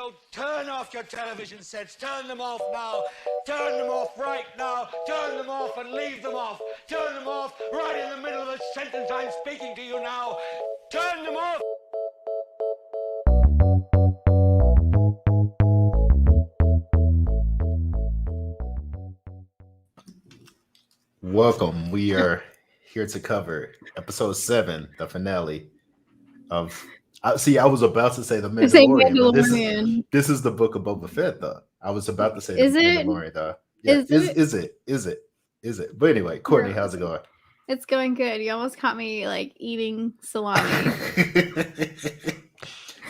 So turn off your television sets. Turn them off now. Turn them off right now. Turn them off and leave them off. Turn them off right in the middle of the sentence I'm speaking to you now. Turn them off. Welcome. We are here to cover episode 7, the finale of. I was about to say the You're saying Mandalorian, but Mandalorian. this is the Book of Boba Fett, though. I was about to say Is the it? Mandalorian, though. Yeah, is it? But anyway, Courtney, how's it going? It's going good. You almost caught me like eating salami.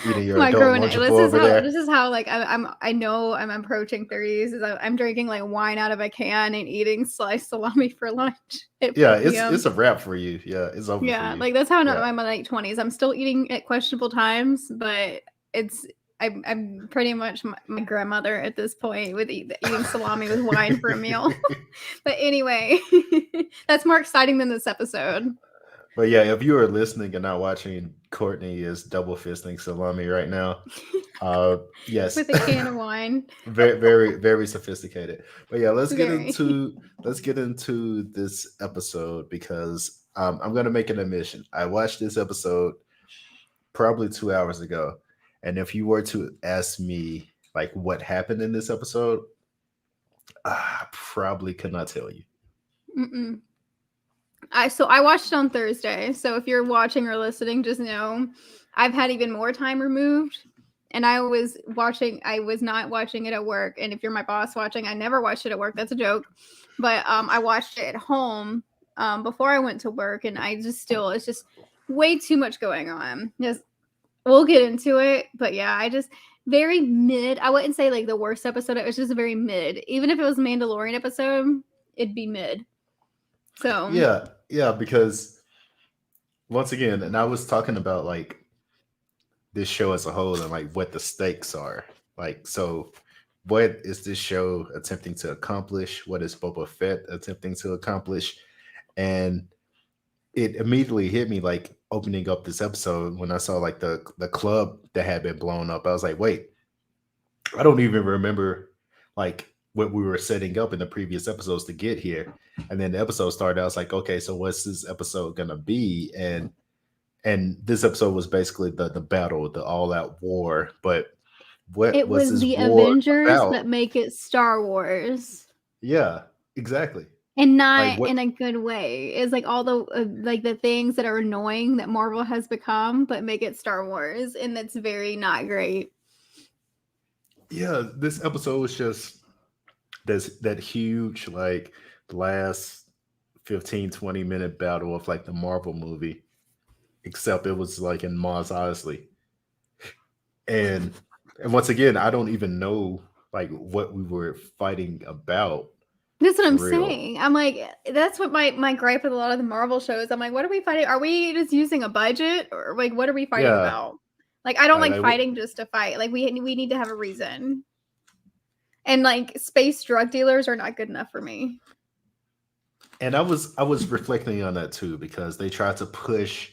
Eating your My adult growing. lunchable over there. This is how like I know I'm approaching 30s. Is I'm drinking like wine out of a can and eating sliced salami for lunch. Yeah, it's a wrap for you. Yeah, it's over. Yeah, for you. like that's how I'm in my late 20s. I'm still eating at questionable times, but I'm pretty much my grandmother at this point with eating salami with wine for a meal. But anyway, that's more exciting than this episode. But yeah, if you are listening and not watching, Courtney is double fisting salami right now. Yes, with a can of wine. Very, very, very sophisticated. But yeah, let's get into this episode because I'm gonna make an admission. I watched this episode probably 2 hours ago, and if you were to ask me like what happened in this episode, I probably could not tell you. Mm-mm. I watched it on Thursday. So if you're watching or listening, just know I've had even more time removed. And I was not watching it at work. And if you're my boss watching, I never watched it at work. That's a joke. But I watched it at home before I went to work. And it's just way too much going on. We'll get into it. But yeah, very mid. I wouldn't say like the worst episode. It was just very mid. Even if it was a Mandalorian episode, it'd be mid. So yeah, because once again, and I was talking about like this show as a whole and like what the stakes are. Like, so what is this show attempting to accomplish? What is Boba Fett attempting to accomplish? And it immediately hit me like opening up this episode when I saw like the club that had been blown up. I was like, wait, I don't even remember like what we were setting up in the previous episodes to get here. And then the episode started. I was like, okay, so what's this episode gonna be? And this episode was basically the battle, the all-out war. But what it was the Avengers that make it Star Wars. Yeah, exactly. And not in a good way. It's like all the like the things that are annoying that Marvel has become, but make it Star Wars, and that's very not great. Yeah, this episode was just that huge like last 15-20 minute battle of like the Marvel movie, except it was like in Mos Eisley. And once again, I don't even know like what we were fighting about. That's what I'm saying. I'm like, that's what my gripe with a lot of the Marvel shows. I'm like, what are we fighting? Are we just using a budget, or like what are we fighting about? Like, I don't like fighting just to fight. Like we need to have a reason. And like space drug dealers are not good enough for me. And I was reflecting on that too, because they tried to push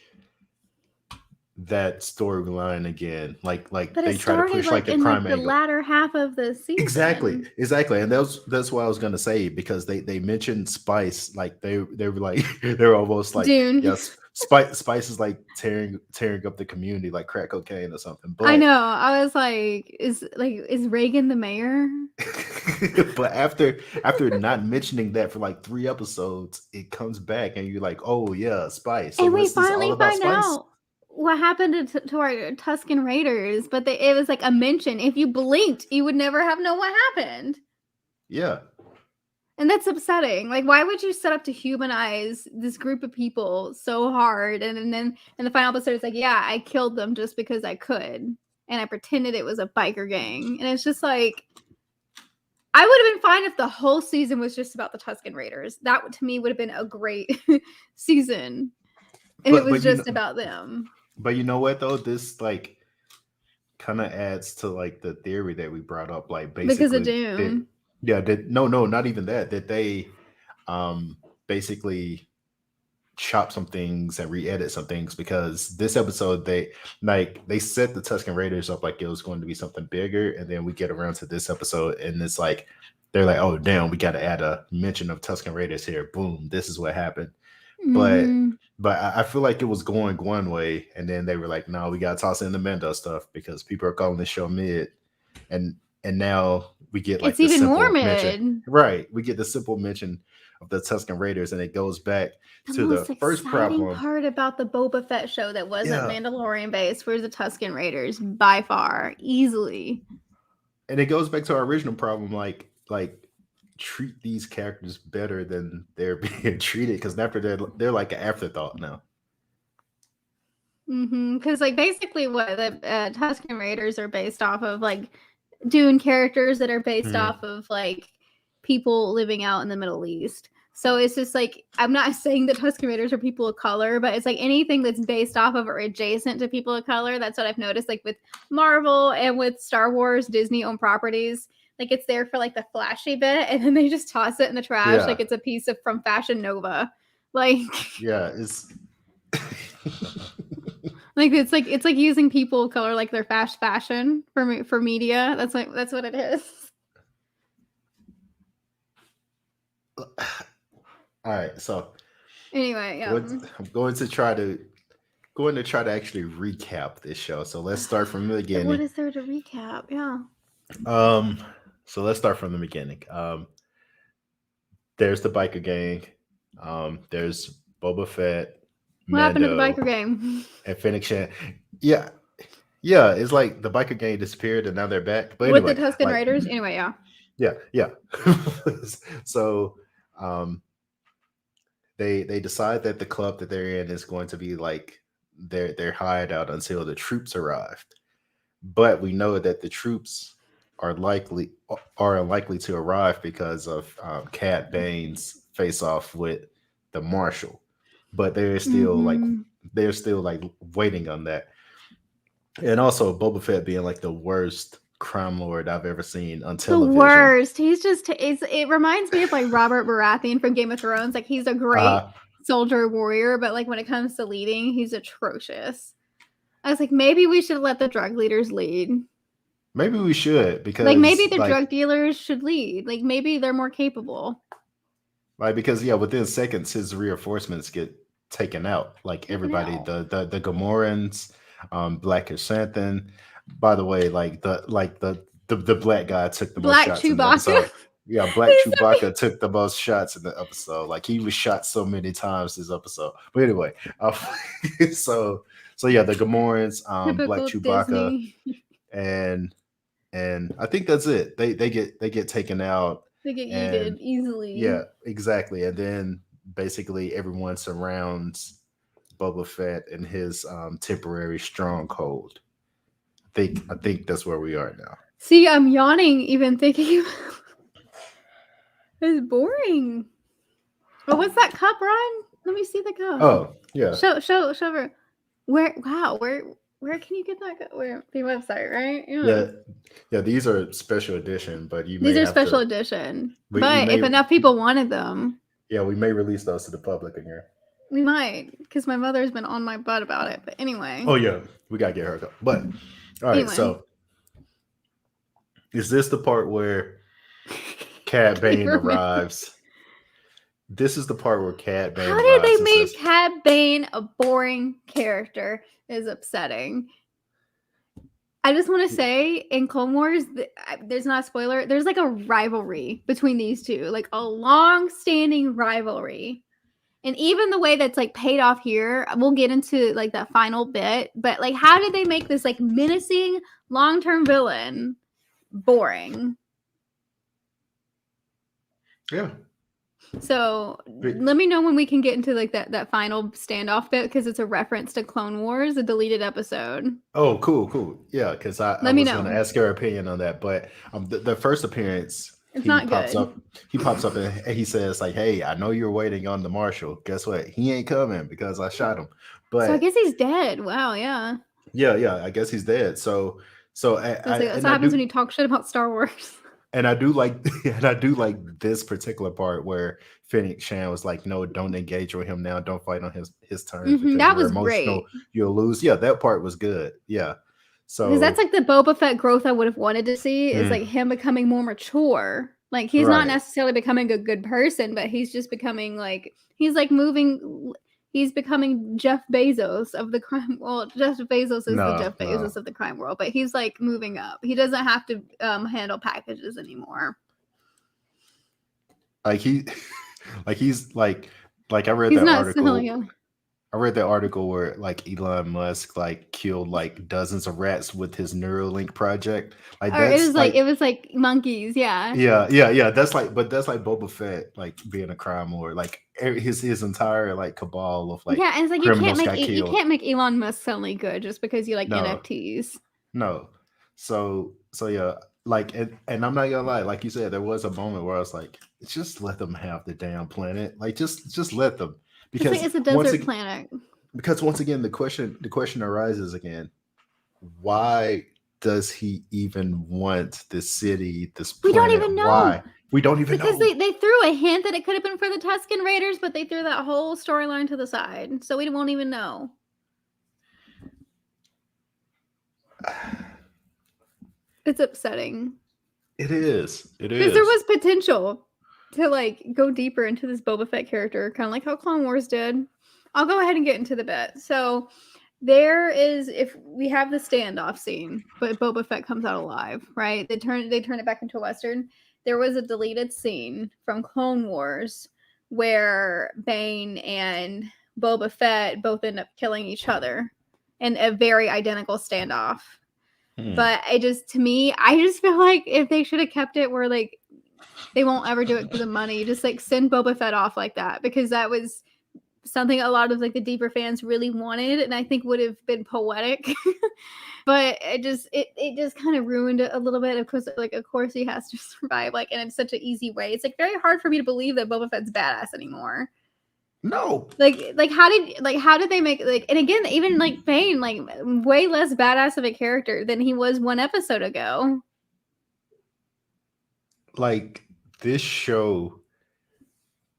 that storyline again, like they try to push like the crime angle. The latter half of the season. Exactly, and that's what I was gonna say, because they mentioned Spice, like they were like they're almost like Dune. Yes, Spice is like tearing up the community like crack cocaine or something. But I know, I was like, is Reagan the mayor? But after not mentioning that for like 3 episodes, it comes back and you're like, oh yeah, Spice. So and we finally find out what happened to our Tusken Raiders, but it was like a mention. If you blinked, you would never have known what happened. Yeah. And that's upsetting. Like, why would you set up to humanize this group of people so hard? And then in the final episode, it's like, yeah, I killed them just because I could. And I pretended it was a biker gang. And it's just like, I would have been fine if the whole season was just about the Tusken Raiders. That, to me, would have been a great season. If it was just about them. But you know what, though? This, like, kind of adds to, like, the theory that we brought up. Like, basically. Because of Dune. No, not even that. That they basically chop some things and re-edit some things, because this episode they set the Tusken Raiders up like it was going to be something bigger, and then we get around to this episode and it's like they're like, oh damn, we got to add a mention of Tusken Raiders here. Boom, this is what happened. But Mhm. I feel like it was going one way, and then they were like, no, we got to toss in the Mendo stuff because people are calling the show mid, and now we get like It's the even more simple mention, mid. right? We get the simple mention of the Tusken Raiders, and it goes back The to the most first exciting problem. part about the Boba Fett show that wasn't Yeah, Mandalorian based was the Tusken Raiders by far, easily. and it goes back to our original problem, like treat these characters better than they're being treated, because after they're like an afterthought now. Because like basically what the Tusken Raiders are based off of, like Dune characters that are based Mhm. off of like people living out in the Middle East. So it's just like, I'm not saying that Tusken Raiders are people of color, but it's like anything that's based off of or adjacent to people of color. That's what I've noticed, like with Marvel and with Star Wars, Disney-owned properties. Like it's there for like the flashy bit, and then they just toss it in the trash Yeah. like it's a piece of from Fashion Nova. Like, Yeah, it's like it's like using people of color like their fast fashion for media. That's what it is. all right. So Anyway, yeah. I'm going to try to actually recap this show. So let's start from the What beginning. is there to recap? Yeah. So let's start from the beginning. There's the biker gang. There's Boba Fett, What happened to the Mando, biker gang? and Fennec Shan. Yeah, it's like the biker gang disappeared and now they're back. But With anyway, the Tusken like, Raiders? Anyway, yeah. yeah. So, they decide that the club that they're in is going to be like their hideout until the troops arrived. But we know that the troops are unlikely to arrive because of Cad Bane's face off with the marshal. But they're still Mhm. like waiting on that. And also Boba Fett being like the worst crime lord I've ever seen on The television. worst. He's just it reminds me of like Robert Baratheon from Game of Thrones. Like he's a great soldier warrior, but like when it comes to leading, he's atrocious. I was like, maybe we should let the drug leaders lead. Maybe we should, because Like maybe the drug dealers should lead. Like maybe they're more capable. Like, because within seconds his reinforcements get taken out. Like everybody, the Gamorreans, Black Chrysanthemum. By the way, the black guy took the most shots in the episode. Yeah, Black Chewbacca took the most shots in the episode. Like he was shot so many times this episode. But anyway, so yeah, the Gamorreans, Black Chewbacca, and I think that's it. They get taken out. They get yeeted easily. Yeah, exactly. And then basically everyone surrounds Boba Fett in his temporary stronghold. I think that's where we are now. See, I'm yawning even thinking. It's boring. Oh, what's that cup, Ron? Let me see the cup. Oh, yeah. Show her. Where can you get that cup? Where the website, right? Yeah. These are special edition, but these are special edition. But if enough people wanted them, we may release those to the public in here. We might, because my mother's been on my butt about it. But anyway. Oh yeah, we gotta get her a cup. But all right, so is this the part where Cad Bane arrives? This is the part where Cad Bane. How did they make Cad Bane a boring character? Is upsetting. I just want to say, in Clone Wars, there's not a spoiler. There's like a rivalry between these two, like a long-standing rivalry, and even the way that's like paid off here. We'll get into like that final bit, but like, how did they make this like menacing long-term villain boring? Yeah. So let me know when we can get into like that final standoff bit, because it's a reference to Clone Wars, a deleted episode. Oh, cool. Yeah, because I was going to ask your opinion on that. But the first appearance, it's not pops good. Up. He pops up and he says like, "Hey, I know you're waiting on the marshal. Guess what? He ain't coming because I shot him." But so I guess he's dead. Wow. Yeah. Yeah. I guess he's dead. So that's what happens when you talk shit about Star Wars. and I do like and I do like this particular part where Phoenix Shan was like, no, don't engage with him now, don't fight on his terms because That you're was emotional, great. you'll lose. Yeah, that part was good. Yeah. Because that's So like the Boba Fett growth I would have wanted to see is mm, like him becoming more mature. Like he's not right. necessarily becoming a good person, but he's just becoming like he's like moving. He's becoming Jeff Bezos of the crime. Well, Jeff Bezos is the No, Jeff no. Bezos of the crime world, but he's like moving up. He doesn't have to handle packages anymore. Like he like he's like I read He's that not selling article. a. I read that article where like Elon Musk like killed like dozens of rats with his Neuralink project. Like Or that's it like was like monkeys, yeah. yeah. That's like, but that's like Boba Fett like being a crime lord. Like his entire like cabal of like Yeah, and it's like criminals got you killed. can't make Elon Musk suddenly good just because you like No, NFTs. no. So yeah, like and I'm not gonna lie, like you said, there was a moment where I was like, just let them have the damn planet. Like just let them. It's like Because it's a once desert again, planet. the question arises again, why does he even want this city, this We don't planet? even know. Why? We don't even Because know. they threw a hint that it could have been for the Tusken Raiders, but they threw that whole storyline to the side. So we won't even know. It's upsetting. It is. It Because there is. was potential to like go deeper into this Boba Fett character, kind of like how Clone Wars did. I'll go ahead and get into the bit. So there is, if we have the standoff scene, but Boba Fett comes out alive, right? They turn it back into a Western. There was a deleted scene from Clone Wars where Bane and Boba Fett both end up killing each other in a very identical standoff. But I just feel like if they should have kept it where like they won't ever do it because of money, just like send Boba Fett off like that, because that was something a lot of like the deeper fans really wanted, and I think would have been poetic. But it just kind of ruined it a little bit. Of course he has to survive, like, and it's such an easy way. It's like very hard for me to believe that Boba Fett's badass anymore. No. How did they make, like, and again, even like Bane, like way less badass of a character than he was one episode ago. Like this show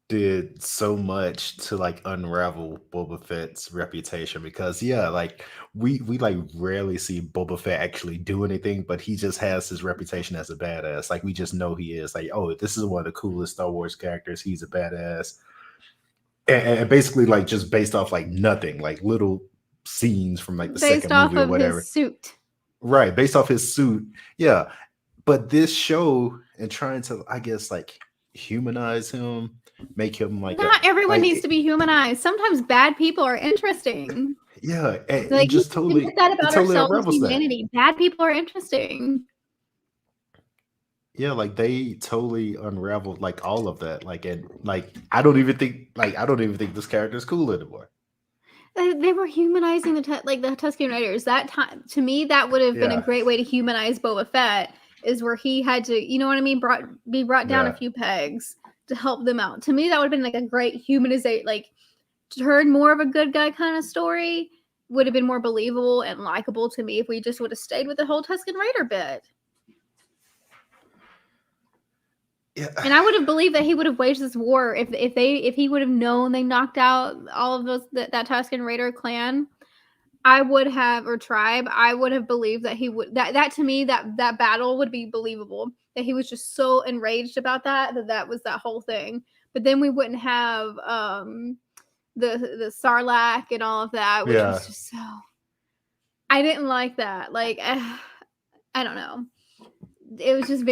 did so much to like unravel Boba Fett's reputation, because yeah, like we like rarely see Boba Fett actually do anything, but he just has his reputation as a badass. Like we just know he is like, oh, this is one of the coolest Star Wars characters. He's a badass. And basically like just based off like nothing, like little scenes from like the Based second off movie or of whatever. his suit. Right, based off his suit. Yeah. But this show and trying to, I guess, like humanize him, make him like Not everyone like needs to be humanized. Sometimes bad people are interesting. yeah, and Like, just we totally forget that it about totally ourselves as unravels that. humanity. Bad people are interesting. Yeah, like they totally unraveled like all of that. Like, and like I don't even think this character is cool anymore. They were humanizing the Tusken Raiders. That time, to me, that would have been a Yeah. great way to humanize Boba Fett. Is where he had to, you know what I mean, be brought down a Yeah. few pegs to help them out. To me, that would have been like a great humanization, like turn more of a good guy kind of story. Would have been more believable and likable to me if we just would have stayed with the whole Tusken Raider bit. Yeah. And I would have believed that he would have waged this war if he would have known they knocked out all of that Tusken Raider clan. I would have, or tribe, I would have believed that he would, that to me, that battle would be believable. That he was just so enraged about that was that whole thing. But then we wouldn't have the Sarlacc and all of that, which was just so. I didn't like that. Like, I don't know. It was just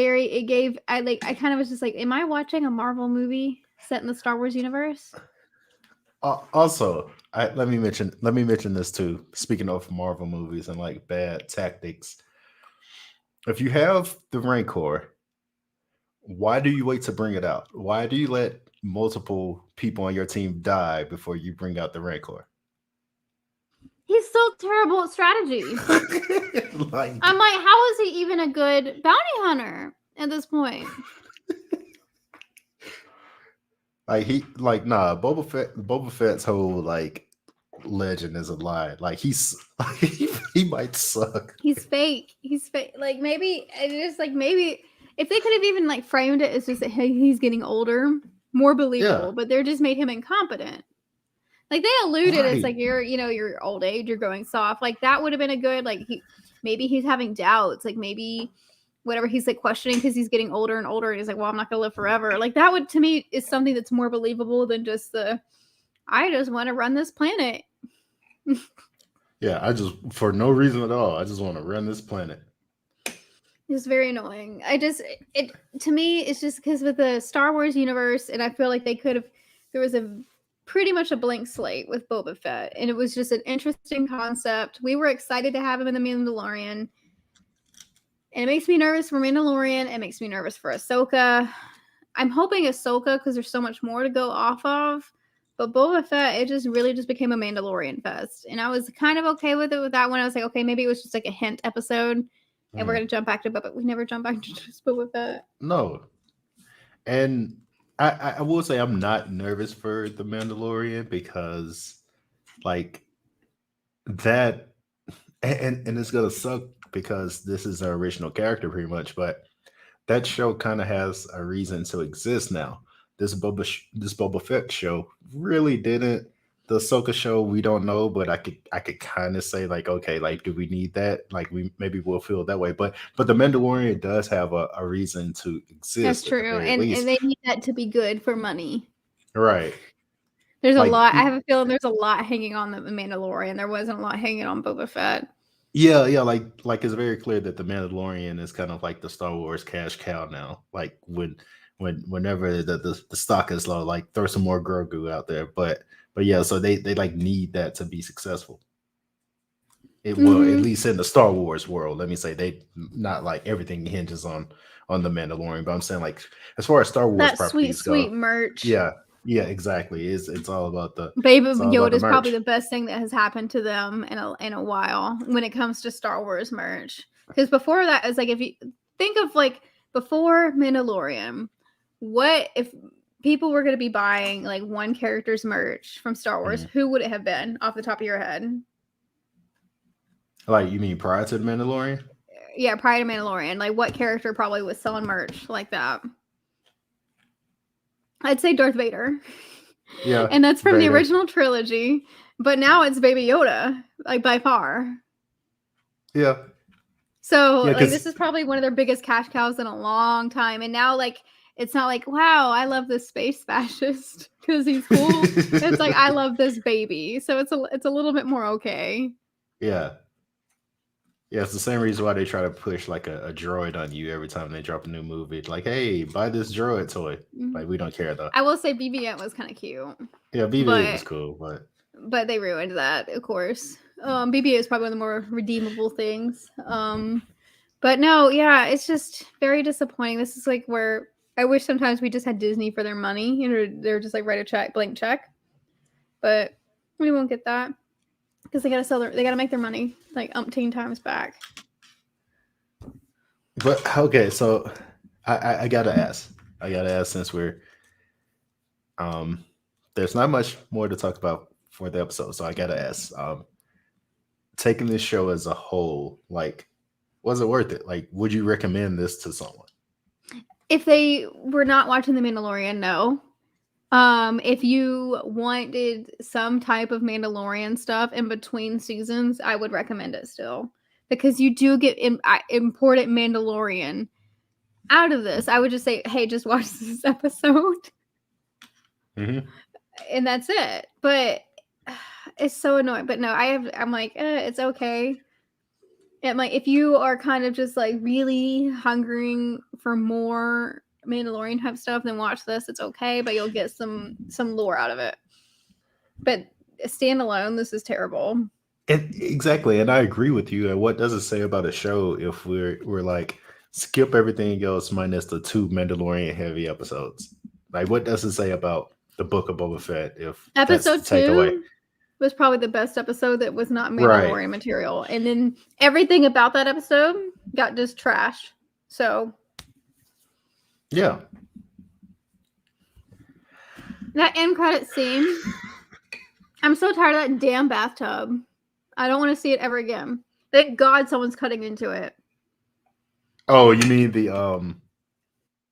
I kind of was just like, am I watching a Marvel movie set in the Star Wars universe? Also, let me mention this too. Speaking of Marvel movies and like bad tactics, if you have the Rancor, why do you wait to bring it out? Why do you let multiple people on your team die before you bring out the Rancor? He's so terrible at strategy. Like, I'm like, how is he even a good bounty hunter at this point? Boba Fett's whole like legend is a lie. Like he might suck. He's fake. Like maybe it's just like maybe If they could have even like framed it as just that he's getting older, more believable. Yeah. But they're just made him incompetent. Like they alluded, it's like Right. your old age, you're going soft. Like that would have been a good like maybe he's having doubts. Like maybe whatever he's like questioning because he's getting older and older, and he's like, well, I'm not gonna live forever. Like that would to me is something that's more believable than just I just want to run this planet. Yeah, I just for no reason at all. I just want to run this planet. It's very annoying. It to me it's just because with the Star Wars universe, and I feel like they could have there was a pretty much a blank slate with Boba Fett, and it was just an interesting concept. We were excited to have him in the Mandalorian, and it makes me nervous for Mandalorian. It makes me nervous for Ahsoka. I'm hoping Ahsoka because there's so much more to go off of. But Boba Fett, it just really just became a Mandalorian fest, and I was kind of okay with it with that one. I was like, okay, maybe it was just like a hint episode. And we're gonna jump back to Boba. We never jump back to just Boba Fett. No, and I will say I'm not nervous for the Mandalorian because like that, and it's gonna suck because this is our original character pretty much, but that show kind of has a reason to exist now. This Boba Fett show really didn't. The Ahsoka show we don't know, but I could kind of say like, okay, like do we need that? Like we maybe we'll feel that way, but the Mandalorian does have a reason to That's exist at the true, very and least, they need that to be good for money. right? There's a Like lot. I have a feeling there's a lot hanging on the Mandalorian. There wasn't a lot hanging on Boba Fett. yeah, like it's very clear that the Mandalorian is kind of like the Star Wars cash cow now. Like whenever the stock is low, like throw some more Grogu out there, but yeah, so they like need that to be successful. It will at least in the Star Wars world. Let me say they not like everything hinges on the Mandalorian, but I'm saying like as far as Star Wars That sweet, properties sweet go, merch. yeah, exactly. It's all about the Baby it's all about Yoda the is probably merch. the best thing that has happened to them in a while when it comes to Star Wars merch. Because before that, it's like if you think of like before Mandalorian, what if people were going to be buying like one character's merch from Star Wars? Who would it have been off the top of your head? Like you mean prior to the Mandalorian? Yeah, prior to Mandalorian, like what character probably was selling merch like that? I'd say Darth Vader. Yeah, And that's from the Vader. original trilogy, but now it's Baby Yoda, like by far. Yeah. So Yeah, like this because is probably one of their biggest cash cows in a long time. And now like it's not like, wow, I love this space fascist because he's cool. It's like I love this baby. So it's a little bit more okay. yeah. Yeah, it's the same reason why they try to push like a droid on you every time they drop a new movie. Like, hey, buy this droid toy. Like, we don't care though. I will say BB-8 was kind of cute. Yeah, BB-8 was cool, but they ruined that, of course. BB-8 is probably one of the more redeemable things. But no, yeah, it's just very disappointing. This is like where I wish sometimes we just had Disney for their money. You know, they're just like write a check, blank check. But we won't get that because they gotta make their money like umpteen times back. but okay, so I gotta ask. Since we're there's not much more to talk about for the episode, so I gotta ask. Taking this show as a whole, like, was it worth it? Like, would you recommend this to someone? If they were not watching The Mandalorian, no. If you wanted some type of Mandalorian stuff in between seasons, I would recommend it still because you do get important Mandalorian out of this. I would just say, hey, just watch this episode, and that's it. But it's so annoying. But no, I'm like, it's okay. And like, if you are kind of just like really hungering for more Mandalorian type stuff, then watch this. It's okay, but you'll get some lore out of it. But standalone, this is terrible. Exactly, and I agree with you. And what does it say about a show if we're like skip everything else minus the 2 Mandalorian heavy episodes? Like, what does it say about the Book of Boba Fett if Episode that's the takeaway? 2 was probably the best episode that was not Mandalorian material, and then everything about that episode got just trashed. So yeah. That end credit scene, I'm so tired of that damn bathtub. I don't want to see it ever again. Thank God someone's cutting into it. Oh, you mean the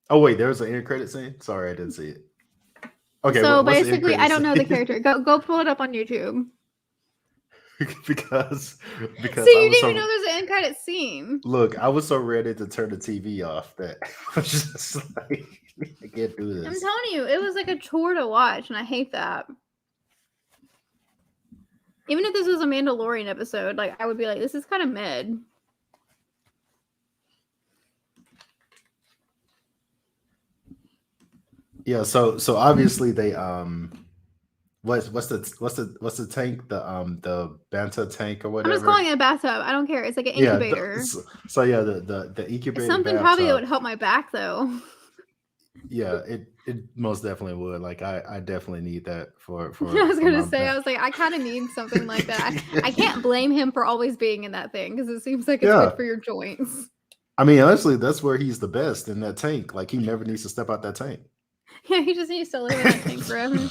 Oh wait, there was an end credit scene. Sorry, I didn't see it. Okay, So what's the end basically, I credit don't know the scene? character. Go pull it up on YouTube. because See, I you was didn't even so know there's an end credit scene. look, I was so ready to turn the TV off that I was just like, I can't do I'm this. telling you, it was like a chore to watch, and I hate that. Even if this was a Mandalorian episode, like I would be like, this is kind of mid. Yeah, so obviously they what's the tank, the Banta tank or I'm just whatever. calling it a bathtub. I don't care. It's like an Yeah, incubator. so yeah, the It's incubator something probably that bathtub. would help my back though. Yeah, it most definitely would. Like I definitely need that for I was my gonna say, I back. was like, I kind of need something like that. I can't blame him for always being in that thing because it seems like it's Yeah. good for your joints. I mean, honestly, that's where he's the best, in that tank. Like he never needs to step out that tank. Yeah, he just needs to live in that tank forever.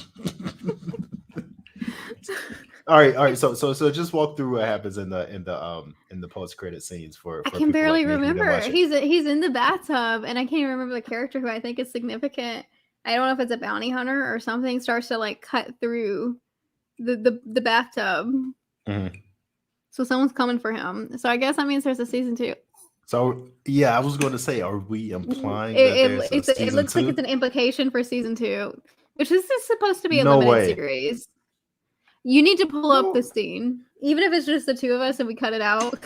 All right. So just walk through what happens in the post credit scenes for I can people barely like me who didn't remember. watch it. He's in the bathtub, and I can't even remember the character who I think is significant. I don't know if it's a bounty hunter or something. Starts to like cut through the bathtub. Mhm. So someone's coming for him. So I guess that means there's a season 2. So yeah, I was going to say, are we implying that there's a It season looks 2? like it's an implication for season 2, which this is supposed to be a No limited way. series. You need to pull up No. the scene, even if it's just the two of us and we cut it out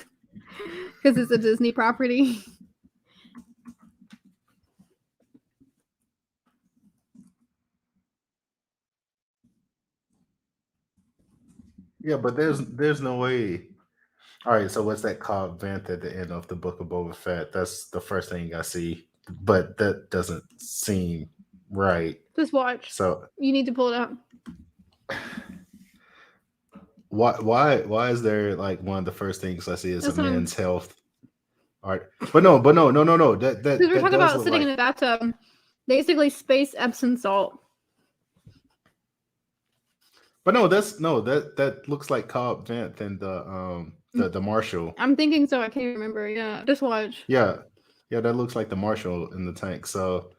because it's a Disney property. Yeah, but there's no way. All right, so what's that called? Vent at the end of the Book of Boba Fett. That's the first thing I see, but that doesn't seem right. Just watch. So You need to pull it up. why is there like one of the first things I see is That's a what I'm- men's health art? But no. That Because we're talking does about look sitting like, in a bathtub, basically space Epsom salt. but no, that looks like Cobb Vanth and the Marshal. I'm thinking so. I can't remember. Yeah, just watch. Yeah, that looks like the Marshal in the tank. So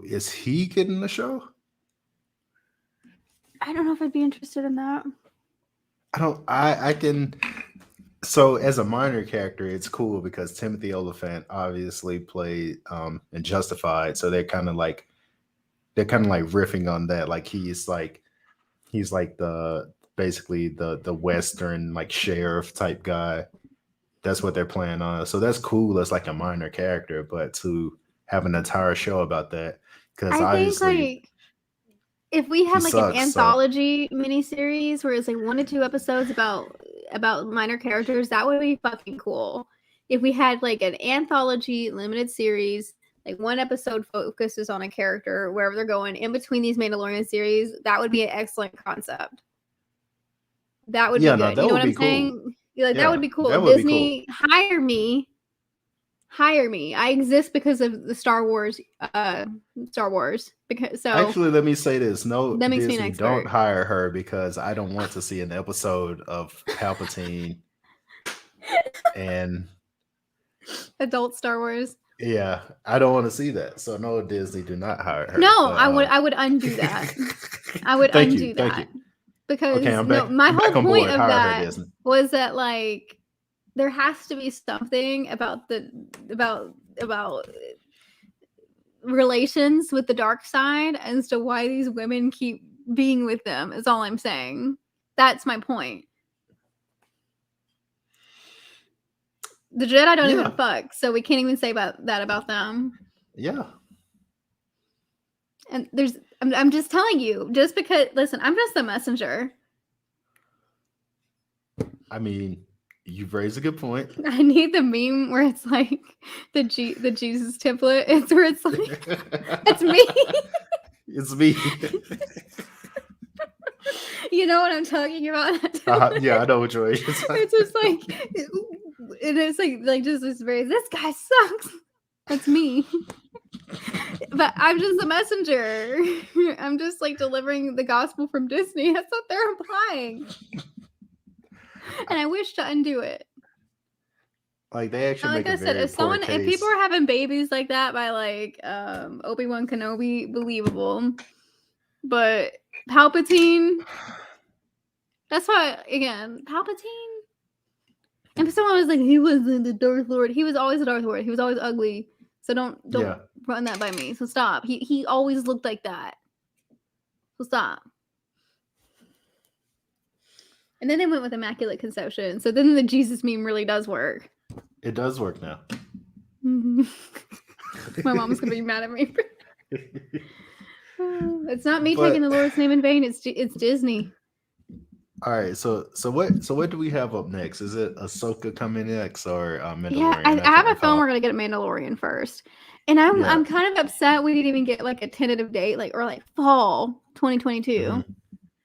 is he getting the show? I don't know if I'd be interested in that. I can. So as a minor character, it's cool because Timothy Oliphant obviously played in Justified, so they're kind of like riffing on that. Like he's like the basically the Western like sheriff type guy. That's what they're playing on. So that's cool as like a minor character, but to have an entire show about that, because I think obviously like if we had he like sucks, an anthology miniseries where it's like 1 to 2 episodes about minor characters, that would be fucking cool. If we had like an anthology limited series, like 1 episode focuses on a character wherever they're going in between these Mandalorian series, that would be an excellent concept. That would be good. that You know would what I'm be cool. saying? Like Yeah, that would be cool. that would be Disney, hire me. Hire me. I exist because of the Star Wars. Because so Actually, let me say this: no, that makes me an Disney, expert. don't hire her because I don't want to see an episode of Palpatine and adult Star Wars. yeah, I don't want to see that. So no, Disney, do not hire her. No, But, I would undo that. I would Thank undo you, that. thank you. Because Okay, I'm no, back. my I'm whole back on point board. of Hire her, that Disney. was that like there has to be something about relations with the dark side as to why these women keep being with them is all I'm saying. That's my point. The Jedi don't even fuck, so we can't even say about them. Yeah. And I'm just telling you, just because listen, I'm just the messenger. I mean, you've raised a good point. I need the meme where it's like the Jesus template. It's where it's like it's me. It's me. You know what I'm talking about? Yeah, I know what you're. It's just like, and it's like just this guy sucks. That's me. But I'm just a messenger. I'm just like delivering the gospel from Disney. That's what they're implying. And I wish to undo it. Like they actually Like make I a said, very poor if case. people are having babies like that by like Obi-Wan Kenobi, believable. But Palpatine, that's why again, Palpatine. And someone was like, he wasn't the Darth Lord. He was always a Darth Lord. He was always ugly. So don't Yeah. run that by me. So stop. He always looked like that. So stop. And then they went with Immaculate Conception. So then the Jesus meme really does work. It does work now. My mom's gonna be mad at me. It's not me But- taking the Lord's name in vain. It's Disney. All right, so what do we have up next? Is it Ahsoka coming next or Mandalorian? Yeah, I have a feeling we're gonna get a Mandalorian first, and I'm kind of upset we didn't even get like a tentative date, like fall 2022. Mm-hmm.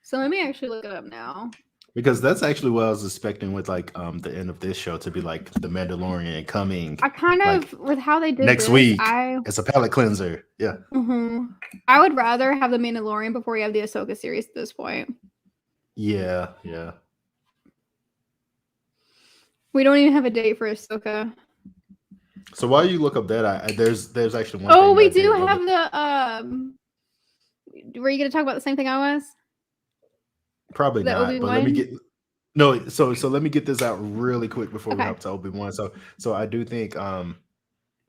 So let me actually look it up now. Because that's actually what I was expecting with like the end of this show to be like the Mandalorian coming. I kind of with how they did next this, week. It's a palate cleanser. Yeah. I would rather have the Mandalorian before you have the Ahsoka series at this point. Yeah. We don't even have a date for Ahsoka. So while you look up that, there's actually one. Oh, we do have the Were you going to talk about the same thing I was? Probably not. Obi-Wan? But let me get so let me get this out really quick before we hop to Obi-Wan. So I do think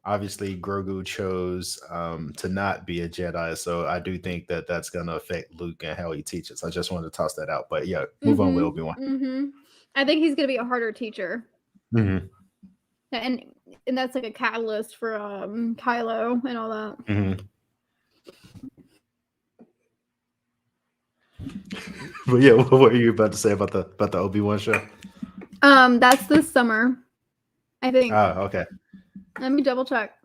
obviously Grogu chose to not be a Jedi, so I do think that that's going to affect Luke and how he teaches. I just wanted to toss that out, but yeah, move on with Obi-Wan. I think he's going to be a harder teacher. Mm-hmm. And that's like a catalyst for Kylo and all that. Mm-hmm. But yeah, what were you about to say about the Obi-Wan show? That's this summer, I think. Oh, okay. Let me double check.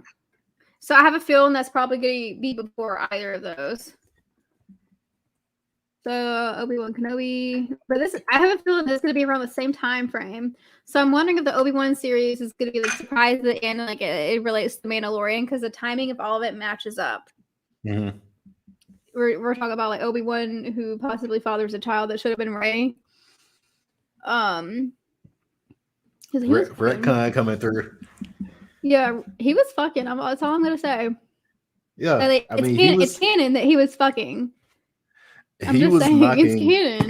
So I have a feeling that's probably going to be before either of those. So Obi-Wan Kenobi, but I have a feeling this is going to be around the same time frame. So I'm wondering if the Obi-Wan series is going to be like surprise at the end, and like it relates to the Mandalorian because the timing of all of it matches up. Mm-hmm. We're talking about like Obi-Wan who possibly fathers a child that should have been Rey. Retcon coming through. Yeah, he was fucking. That's all I'm gonna say. Yeah, like, it's canon that he was fucking. It's canon.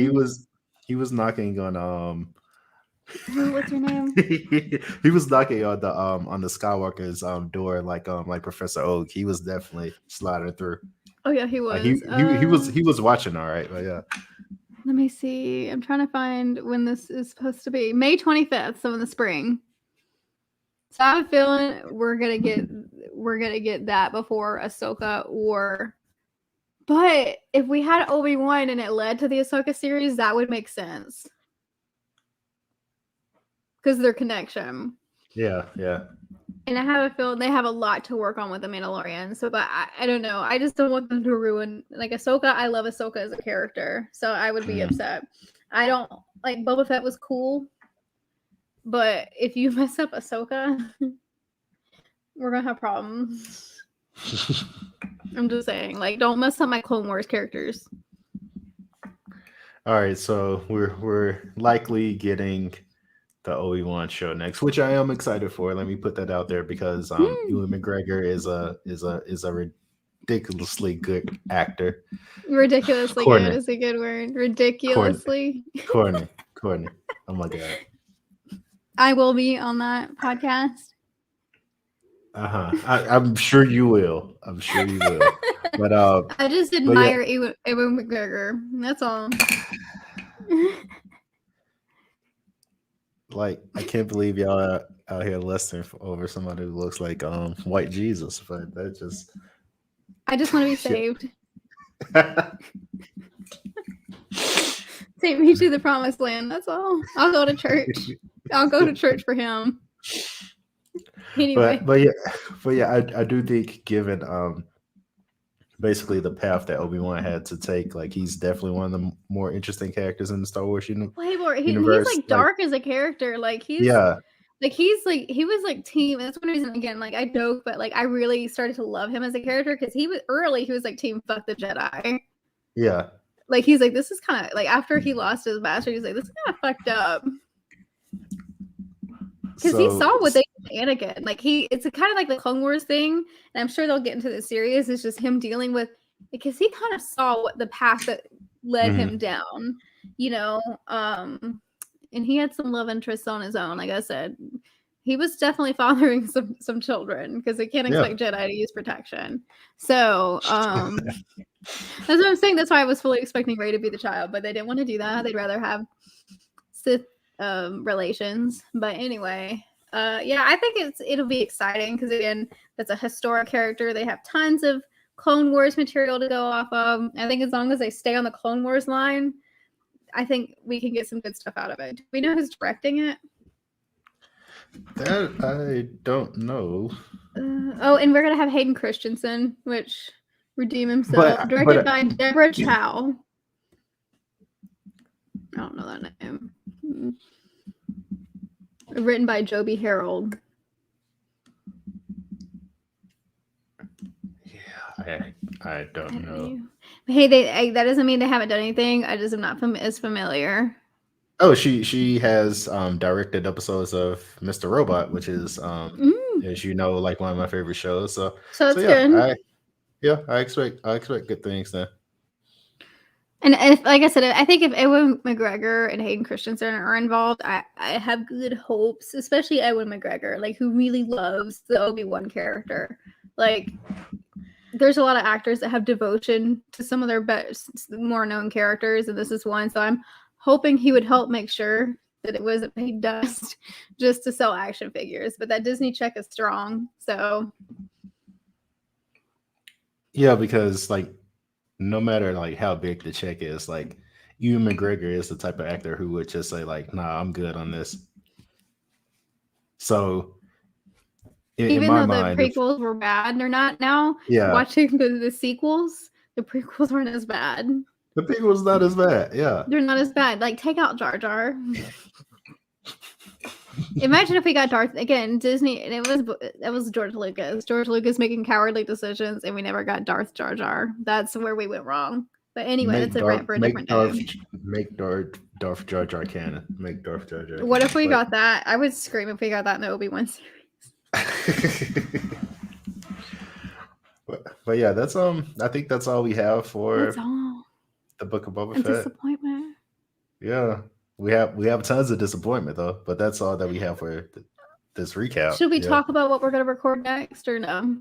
He was knocking on what's her name? He was knocking on the Skywalker's door like Professor Oak. He was definitely sliding through. Oh yeah, he was. He was watching all right, but yeah. Let me see. I'm trying to find when this is supposed to be. May 25th, so in the spring. So I have a feeling we're gonna get that before Ahsoka but if we had Obi-Wan and it led to the Ahsoka series, that would make sense. Because their connection. Yeah. And I have a feeling they have a lot to work on with the Mandalorian. So, but I don't know. I just don't want them to ruin like Ahsoka. I love Ahsoka as a character, so I would be upset. I don't like Boba Fett was cool, but if you mess up Ahsoka, we're gonna have problems. I'm just saying, like, don't mess up my Clone Wars characters. All right, so we're likely getting the Obi-Wan show next, which I am excited for. Let me put that out there because Ewan McGregor is a ridiculously good actor. Ridiculously good is a good word. Ridiculously corny. Oh my god. I will be on that podcast. I'm sure you will. But I just admire Ewan McGregor. That's all. Like, I can't believe y'all are out here lusting over somebody who looks like white Jesus, but that just I just want to be saved. Take me to the promised land. That's all. I'll go to church. I'll go to church for him. Anyway. But yeah, I do think given basically the path that Obi-Wan had to take, like he's definitely one of the more interesting characters in the Star Wars universe. He's like dark as a character. Like he was like team. That's one reason again, like I joke, but like I really started to love him as a character because he was like team fuck the Jedi. Yeah. Like he's like, this is kind of like after he lost his master, he's like, this is kind of fucked up. Because he saw what they did to Anakin. Like it's kind of like the Clone Wars thing, and I'm sure they'll get into the series. It's just him dealing with, because he kind of saw what the path that led him down, you know. And he had some love interests on his own. Like I said, he was definitely fathering some children, because they can't expect Jedi to use protection. So that's what I'm saying. That's why I was fully expecting Rey to be the child, but they didn't want to do that. They'd rather have Sith relations. But anyway, yeah, I think it'll be exciting, because again, that's a historic character. They have tons of Clone Wars material to go off of. I think as long as they stay on the Clone Wars line, I think we can get some good stuff out of it. Do we know who's directing it? That I don't know. Oh, and we're gonna have Hayden Christensen, which redeem himself. Directed by Deborah Chow. I don't know that name. Written by Joby Harold. Yeah, I don't know. Hey, that doesn't mean they haven't done anything. I just am not as familiar. Oh, she has directed episodes of Mr. Robot, which is as you know, like one of my favorite shows. So it's yeah, good. I expect good things then. And if, like I said, I think if Ewan McGregor and Hayden Christensen are involved, I have good hopes, especially Ewan McGregor, like, who really loves the Obi-Wan character. Like, there's a lot of actors that have devotion to some of their best, more known characters, and this is one. So I'm hoping he would help make sure that it wasn't paid dust just to sell action figures. But that Disney check is strong, so yeah, because like, no matter like how big the check is, like, Ewan McGregor is the type of actor who would just say like, "Nah, I'm good on this." So, even though the prequels were bad, they're not now. Yeah, watching the sequels, the prequels weren't as bad. The prequels not as bad. Yeah, they're not as bad. Like, take out Jar Jar. Imagine if we got Darth again, Disney, and it was George Lucas. George Lucas making cowardly decisions, and we never got Darth Jar Jar. That's where we went wrong. But anyway, that's a rant for a different day. Make Darth Jar Jar canon. Make Darth Jar Jar. What if we got that? I would scream if we got that in the Obi-Wan series. But yeah, that's I think that's all we have for the Book of Boba Fett. Disappointment. Yeah. We have tons of disappointment though, but that's all that we have for this recap. Should we talk about what we're going to record next or no?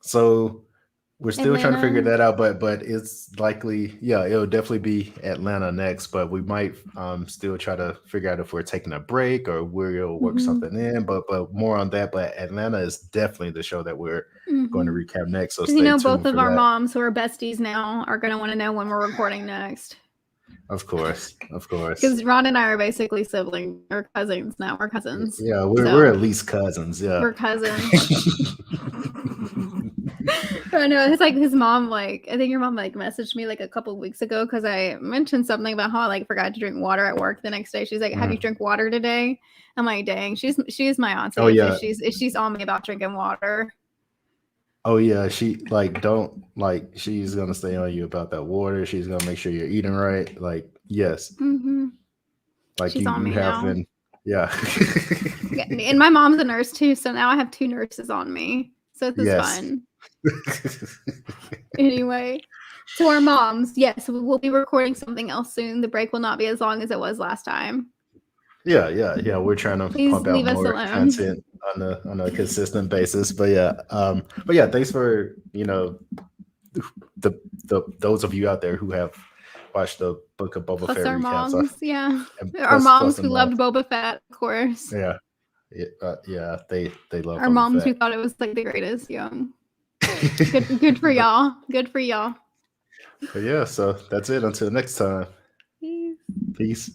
So we're still trying to figure that out, but it's likely, it'll definitely be Atlanta next, but we might still try to figure out if we're taking a break or we'll work something in, but more on that. But Atlanta is definitely the show that we're going to recap next. So stay tuned both of our moms who are besties now are going to want to know when we're recording next. Of course. Because Ron and I are basically siblings or cousins now. We're cousins. Yeah, we're at least cousins. Yeah, we're cousins. I know, it's like his mom. Like, I think your mom messaged me a couple of weeks ago because I mentioned something about how I forgot to drink water at work the next day. She's like, "Have you drank water today?" I'm like, "Dang, she is my auntie. Oh yeah, she's on me about drinking water." Oh yeah, she's gonna stay on you about that water. She's gonna make sure you're eating right. Like, yes. Like, she's on me have now. Been, yeah. And my mom's a nurse too, so now I have 2 nurses on me. So this is fun. Anyway, to our moms, yes, we'll be recording something else soon. The break will not be as long as it was last time. Yeah. We're trying to pump out more content on a consistent basis. But yeah, thanks for those of you out there who have watched the Book of Boba Fett our recaps. Moms, our moms who loved Boba Fett, of course. Yeah, they love our Boba moms Fett. who thought it was the greatest. Yeah, good for y'all. Good for y'all. But yeah, so that's it. Until next time. Peace.